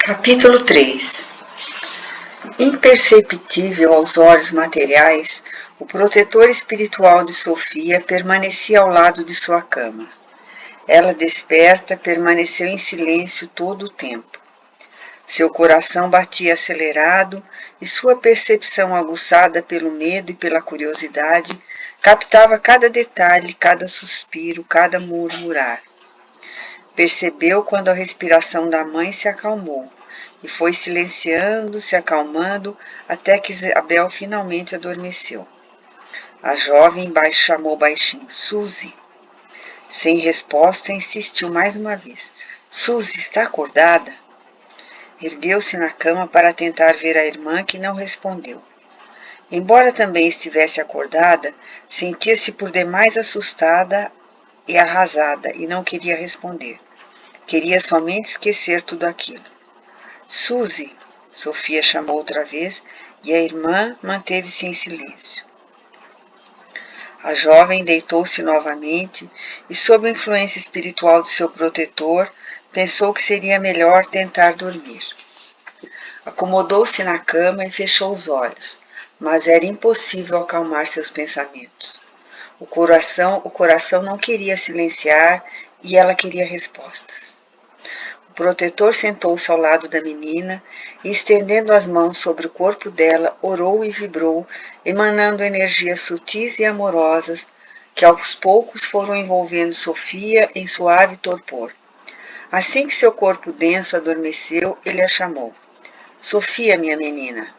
Capítulo 3. Imperceptível aos olhos materiais, o protetor espiritual de Sofia permanecia ao lado de sua cama. Ela, desperta, permaneceu em silêncio todo o tempo. Seu coração batia acelerado e sua percepção, aguçada pelo medo e pela curiosidade, captava cada detalhe, cada suspiro, cada murmurar. Percebeu quando a respiração da mãe se acalmou e foi silenciando, se acalmando, até que Isabel finalmente adormeceu. A jovem chamou baixinho: Suzy. Sem resposta, insistiu mais uma vez: Suzy, está acordada? Ergueu-se na cama para tentar ver a irmã, que não respondeu. Embora também estivesse acordada, sentia-se por demais assustada e arrasada e não queria responder. Queria somente esquecer tudo aquilo. Suzy, Sofia chamou outra vez e a irmã manteve-se em silêncio. A jovem deitou-se novamente e, sob a influência espiritual de seu protetor, pensou que seria melhor tentar dormir. Acomodou-se na cama e fechou os olhos, mas era impossível acalmar seus pensamentos. O coração não queria silenciar e ela queria respostas. O protetor sentou-se ao lado da menina e, estendendo as mãos sobre o corpo dela, orou e vibrou, emanando energias sutis e amorosas que aos poucos foram envolvendo Sofia em suave torpor. Assim que seu corpo denso adormeceu, ele a chamou: Sofia, minha menina.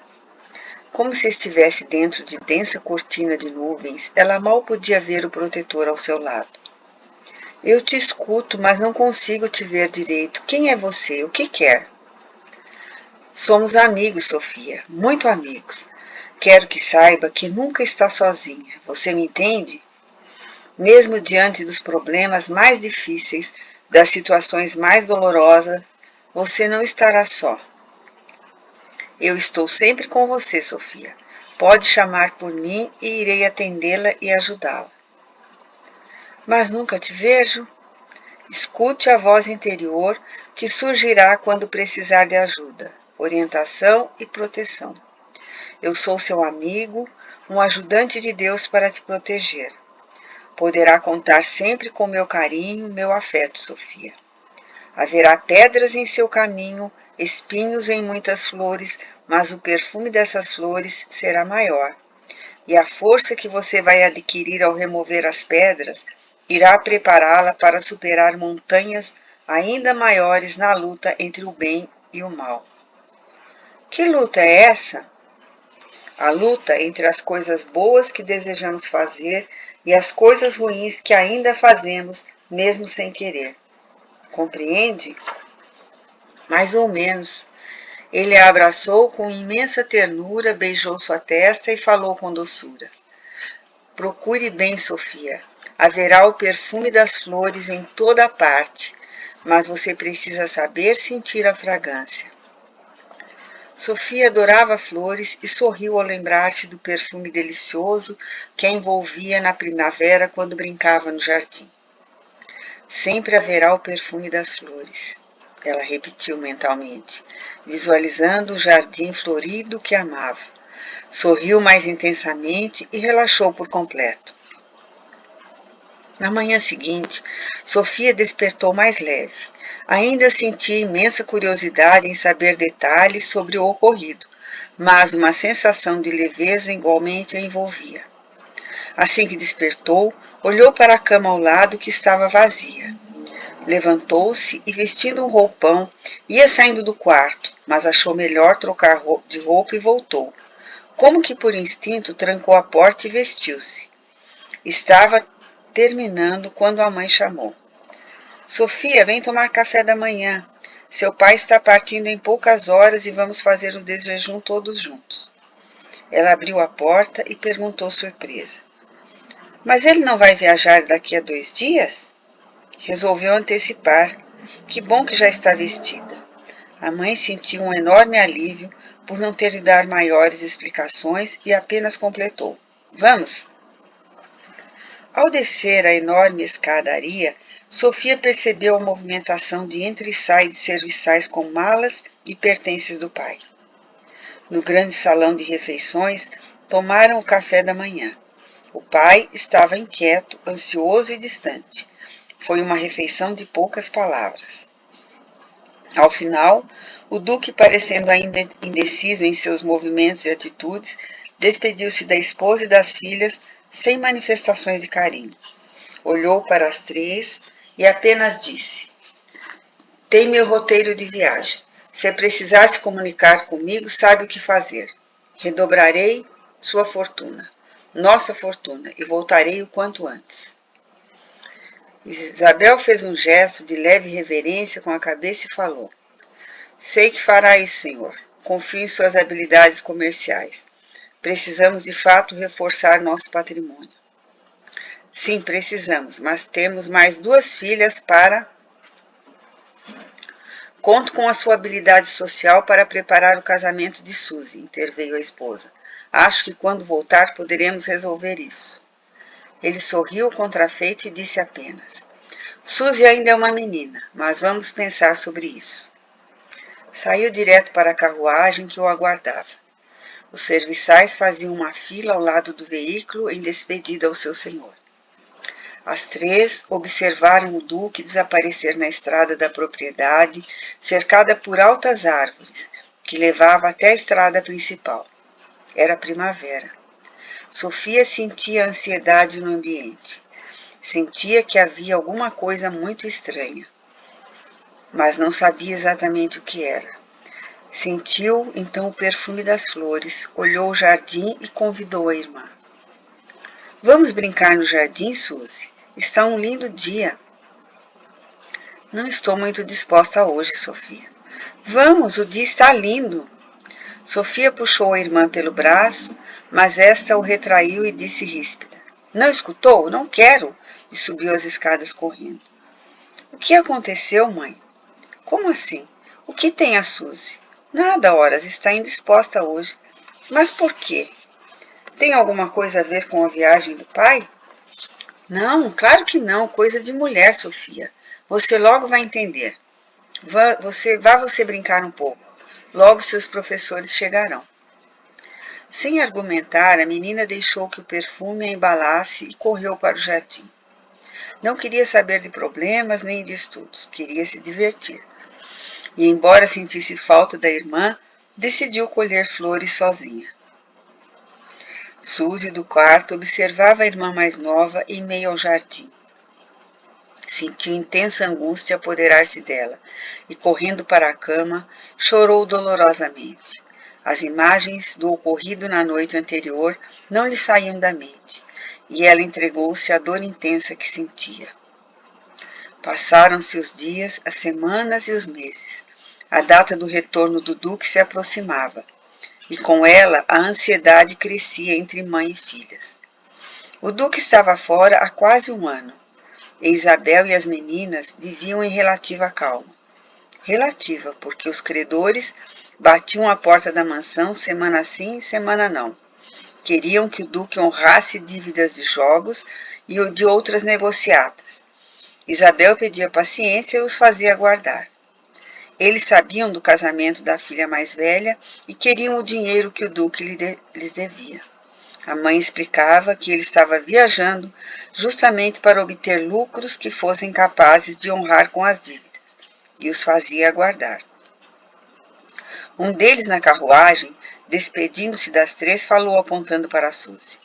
Como se estivesse dentro de densa cortina de nuvens, ela mal podia ver o protetor ao seu lado. Eu te escuto, mas não consigo te ver direito. Quem é você? O que quer? Somos amigos, Sofia, muito amigos. Quero que saiba que nunca está sozinha. Você me entende? Mesmo diante dos problemas mais difíceis, das situações mais dolorosas, você não estará só. Eu estou sempre com você, Sofia. Pode chamar por mim e irei atendê-la e ajudá-la. Mas nunca te vejo? Escute a voz interior que surgirá quando precisar de ajuda, orientação e proteção. Eu sou seu amigo, um ajudante de Deus para te proteger. Poderá contar sempre com meu carinho, meu afeto, Sofia. Haverá pedras em seu caminho, espinhos em muitas flores, mas o perfume dessas flores será maior. E a força que você vai adquirir ao remover as pedras irá prepará-la para superar montanhas ainda maiores na luta entre o bem e o mal. Que luta é essa? A luta entre as coisas boas que desejamos fazer e as coisas ruins que ainda fazemos, mesmo sem querer. Compreende? Mais ou menos. Ele a abraçou com imensa ternura, beijou sua testa e falou com doçura. Procure bem, Sofia. Haverá o perfume das flores em toda a parte, mas você precisa saber sentir a fragrância. Sofia adorava flores e sorriu ao lembrar-se do perfume delicioso que a envolvia na primavera quando brincava no jardim. Sempre haverá o perfume das flores, ela repetiu mentalmente, visualizando o jardim florido que amava. Sorriu mais intensamente e relaxou por completo. Na manhã seguinte, Sofia despertou mais leve. Ainda sentia imensa curiosidade em saber detalhes sobre o ocorrido, mas uma sensação de leveza igualmente a envolvia. Assim que despertou, olhou para a cama ao lado que estava vazia. Levantou-se e, vestindo um roupão, ia saindo do quarto, mas achou melhor trocar de roupa e voltou. Como que por instinto trancou a porta e vestiu-se. Estava terminando quando a mãe chamou. Sofia, vem tomar café da manhã. Seu pai está partindo em poucas horas e vamos fazer o desjejum todos juntos. Ela abriu a porta e perguntou surpresa. Mas ele não vai viajar daqui a 2 dias? Resolveu antecipar. Que bom que já está vestida. A mãe sentiu um enorme alívio por não ter de dar maiores explicações e apenas completou. Vamos? Ao descer a enorme escadaria, Sofia percebeu a movimentação de entra e sai de serviçais com malas e pertences do pai. No grande salão de refeições, tomaram o café da manhã. O pai estava inquieto, ansioso e distante. Foi uma refeição de poucas palavras. Ao final, o duque, parecendo ainda indeciso em seus movimentos e atitudes, despediu-se da esposa e das filhas sem manifestações de carinho. Olhou para as três e apenas disse: "Tem meu roteiro de viagem. Se precisar se comunicar comigo, sabe o que fazer. Redobrarei sua fortuna, nossa fortuna, e voltarei o quanto antes." Isabel fez um gesto de leve reverência com a cabeça e falou: "Sei que fará isso, senhor. Confio em suas habilidades comerciais. Precisamos, de fato, reforçar nosso patrimônio." "Sim, precisamos, mas temos mais 2 filhas para..." "Conto com a sua habilidade social para preparar o casamento de Suzy", interveio a esposa. "Acho que quando voltar poderemos resolver isso." Ele sorriu contrafeito e disse apenas: "Suzy ainda é uma menina, mas vamos pensar sobre isso." Saiu direto para a carruagem que o aguardava. Os serviçais faziam uma fila ao lado do veículo em despedida ao seu senhor. As três observaram o duque desaparecer na estrada da propriedade, cercada por altas árvores, que levava até a estrada principal. Era primavera. Sofia sentia ansiedade no ambiente. Sentia que havia alguma coisa muito estranha, mas não sabia exatamente o que era. Sentiu então o perfume das flores, olhou o jardim e convidou a irmã. "Vamos brincar no jardim, Suzy? Está um lindo dia." "Não estou muito disposta hoje, Sofia." "Vamos, o dia está lindo." Sofia puxou a irmã pelo braço, mas esta o retraiu e disse ríspida: "Não escutou? Não quero!" E subiu as escadas correndo. "O que aconteceu, mãe?" "Como assim? O que tem a Suzy?" "Nada, horas, está indisposta hoje." "Mas por quê? Tem alguma coisa a ver com a viagem do pai?" "Não, claro que não, coisa de mulher, Sofia. Você logo vai entender. Vá você brincar um pouco. Logo seus professores chegarão." Sem argumentar, a menina deixou que o perfume a embalasse e correu para o jardim. Não queria saber de problemas nem de estudos, queria se divertir. E, embora sentisse falta da irmã, decidiu colher flores sozinha. Suzy, do quarto, observava a irmã mais nova em meio ao jardim. Sentiu intensa angústia apoderar-se dela e, correndo para a cama, chorou dolorosamente. As imagens do ocorrido na noite anterior não lhe saíam da mente, e ela entregou-se à dor intensa que sentia. Passaram-se os dias, as semanas e os meses. A data do retorno do duque se aproximava, e com ela a ansiedade crescia entre mãe e filhas. O duque estava fora há quase um ano, e Isabel e as meninas viviam em relativa calma. Relativa, porque os credores batiam à porta da mansão semana sim, semana não. Queriam que o duque honrasse dívidas de jogos e de outras negociatas. Isabel pedia paciência e os fazia aguardar. Eles sabiam do casamento da filha mais velha e queriam o dinheiro que o duque lhes devia. A mãe explicava que ele estava viajando justamente para obter lucros que fossem capazes de honrar com as dívidas, e os fazia aguardar. Um deles, na carruagem, despedindo-se das três, falou apontando para Suzy: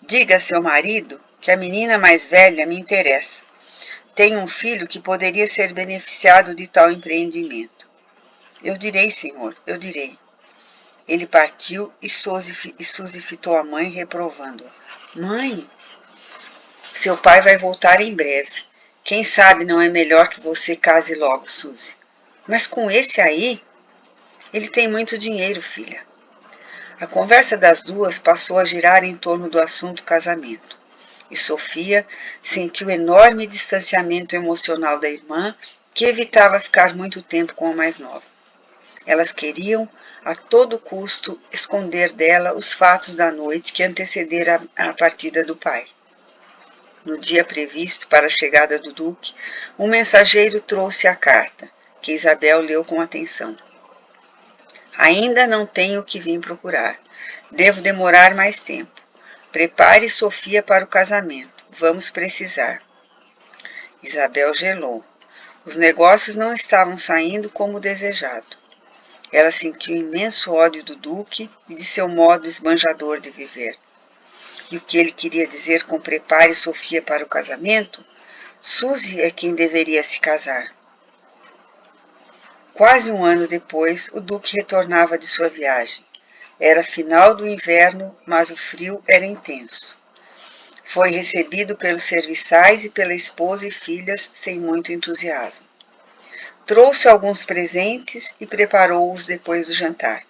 "Diga a seu marido que a menina mais velha me interessa. Tem um filho que poderia ser beneficiado de tal empreendimento." "Eu direi, senhor, eu direi." Ele partiu e Suzy fitou a mãe, reprovando-a. "Mãe, seu pai vai voltar em breve. Quem sabe não é melhor que você case logo, Suzy." "Mas com esse aí?" "Ele tem muito dinheiro, filha." A conversa das duas passou a girar em torno do assunto casamento, e Sofia sentiu enorme distanciamento emocional da irmã, que evitava ficar muito tempo com a mais nova. Elas queriam, a todo custo, esconder dela os fatos da noite que antecedera a partida do pai. No dia previsto para a chegada do duque, um mensageiro trouxe a carta, que Isabel leu com atenção. Ainda não tenho o que vim procurar. Devo demorar mais tempo. Prepare Sofia para o casamento. Vamos precisar. Isabel gelou. Os negócios não estavam saindo como desejado. Ela sentiu imenso ódio do duque e de seu modo esbanjador de viver. E o que ele queria dizer com prepare Sofia para o casamento? Suzy é quem deveria se casar. Quase um ano depois, o duque retornava de sua viagem. Era final do inverno, mas o frio era intenso. Foi recebido pelos serviçais e pela esposa e filhas sem muito entusiasmo. Trouxe alguns presentes e preparou-os depois do jantar.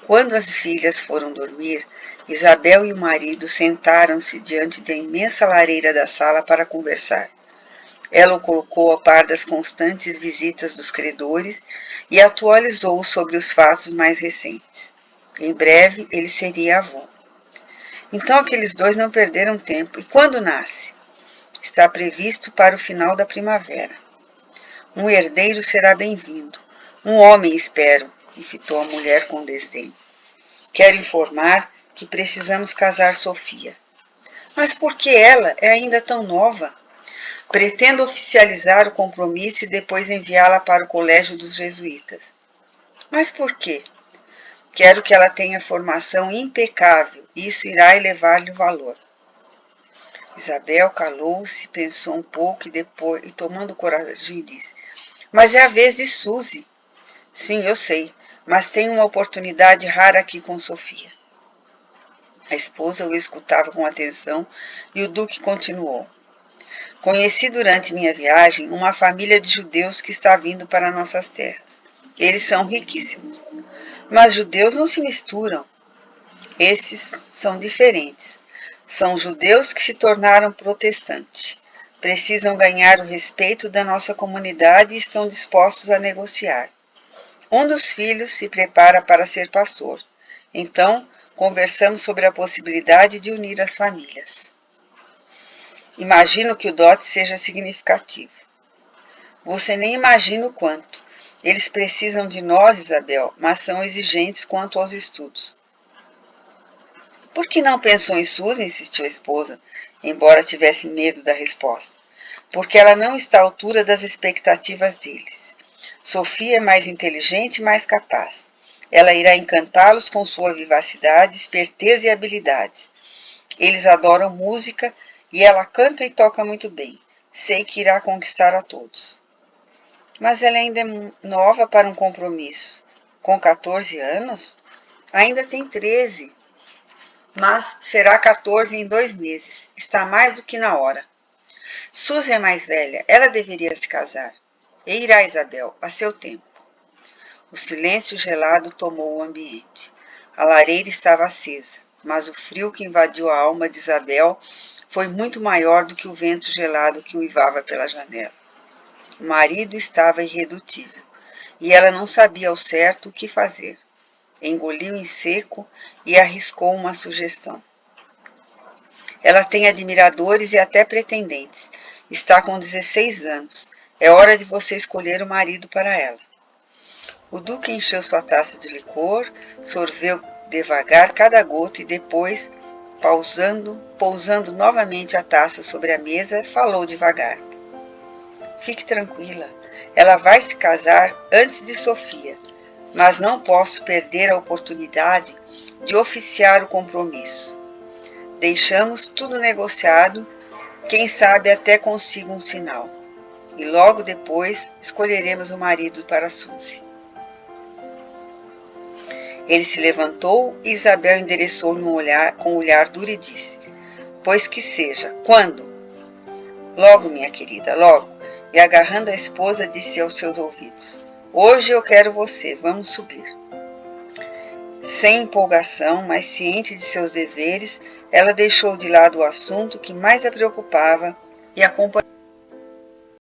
Quando as filhas foram dormir, Isabel e o marido sentaram-se diante da imensa lareira da sala para conversar. Ela o colocou a par das constantes visitas dos credores e atualizou sobre os fatos mais recentes. Em breve, ele seria avô. Então aqueles dois não perderam tempo. E quando nasce? Está previsto para o final da primavera. Um herdeiro será bem-vindo. Um homem, espero, e fitou a mulher com desdém. Quero informar que precisamos casar Sofia. Mas por que ela é ainda tão nova? Pretendo oficializar o compromisso e depois enviá-la para o colégio dos jesuítas. Mas por quê? Quero que ela tenha formação impecável. Isso irá elevar-lhe o valor. Isabel calou-se, pensou um pouco e tomando coragem, disse: Mas é a vez de Suzy. Sim, eu sei, mas tenho uma oportunidade rara aqui com Sofia. A esposa o escutava com atenção e o duque continuou. Conheci durante minha viagem uma família de judeus que está vindo para nossas terras. Eles são riquíssimos. Mas judeus não se misturam. Esses são diferentes. São judeus que se tornaram protestantes. Precisam ganhar o respeito da nossa comunidade e estão dispostos a negociar. Um dos filhos se prepara para ser pastor. Então, conversamos sobre a possibilidade de unir as famílias. Imagino que o dote seja significativo. Você nem imagina o quanto. Eles precisam de nós, Isabel, mas são exigentes quanto aos estudos. Por que não pensou em Suzy? Insistiu a esposa, embora tivesse medo da resposta. Porque ela não está à altura das expectativas deles. Sofia é mais inteligente e mais capaz. Ela irá encantá-los com sua vivacidade, esperteza e habilidades. Eles adoram música e ela canta e toca muito bem. Sei que irá conquistar a todos. Mas ela ainda é nova para um compromisso. Com 14 anos? Ainda tem 13. Mas será 14 em 2 meses. Está mais do que na hora. Suzy é mais velha. Ela deveria se casar. E irá, Isabel, a seu tempo. O silêncio gelado tomou o ambiente. A lareira estava acesa, mas o frio que invadiu a alma de Isabel foi muito maior do que o vento gelado que uivava pela janela. O marido estava irredutível, e ela não sabia ao certo o que fazer. Engoliu em seco e arriscou uma sugestão. Ela tem admiradores e até pretendentes. Está com 16 anos. É hora de você escolher o marido para ela. O duque encheu sua taça de licor, sorveu devagar cada gota e depois, pousando novamente a taça sobre a mesa, falou devagar. Fique tranquila, ela vai se casar antes de Sofia, mas não posso perder a oportunidade de oficiar o compromisso. Deixamos tudo negociado, quem sabe até consigo um sinal. E logo depois escolheremos o marido para Suzy. Ele se levantou e Isabel endereçou-lhe um olhar com um olhar duro e disse: Pois que seja. Quando? Logo, minha querida, logo. E agarrando a esposa, disse aos seus ouvidos: Hoje eu quero você, vamos subir. Sem empolgação, mas ciente de seus deveres, ela deixou de lado o assunto que mais a preocupava e acompanhou.